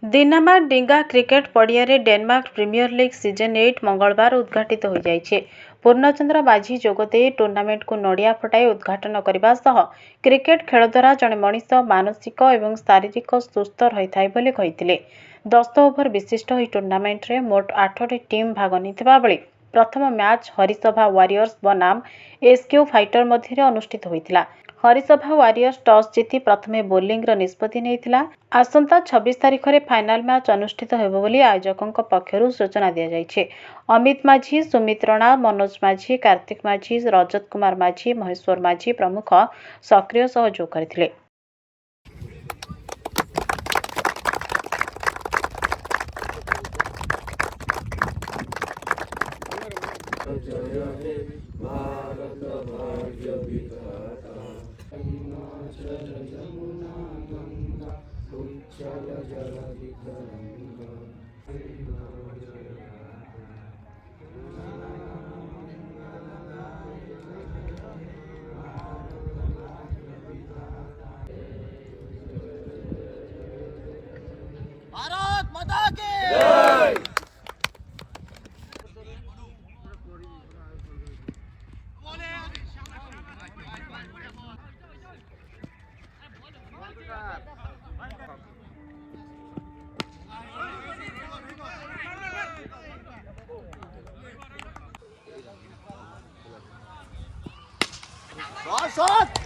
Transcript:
दिनामार डिंगा cricket पड़िया Denmark premiere league season 8 मंगलवार उद्घाटित हो जाइछे। पूर्णचंद्र माझी जोगदे टूर्नामेंट को नड़िया फटाई उद्घाटन करने सह क्रिकेट खेल द्वारा जड़े मनीष मानसिक और शारीरिक सुस्थ रही थाए बोली कहिथिले। 10 ओभर विशिष्ट ଏହି टूर्नामेंट रे मोट 8टी टीम भाग नेथिबा बेले प्रथम मैच हरिसभा वारियर्स बनाम एसक्यू फाइटर मध्य अनुष्ठित होइतिला। हरिसभा वारियर्स टॉस जीति प्रथमे बोलिंग निष्पत्ति नेइतिला। आसंता 26 तारिख में फाइनाल मैच अनुष्ठित हेबो बोली आयोजकों पक्षरु सूचना दिया जाइछे। अमित माझी, सुमित रणा, मनोज माझी, कार्तिक माझी, रजत कुमार माझी, महेश्वर माझी प्रमुख सक्रिय सहयोग करथिले। जय हे भारत भाग्य विधाता हिमाचल यमुना गंगा उज्जल जलधि तरंगा। भारत माता की जय। शॉट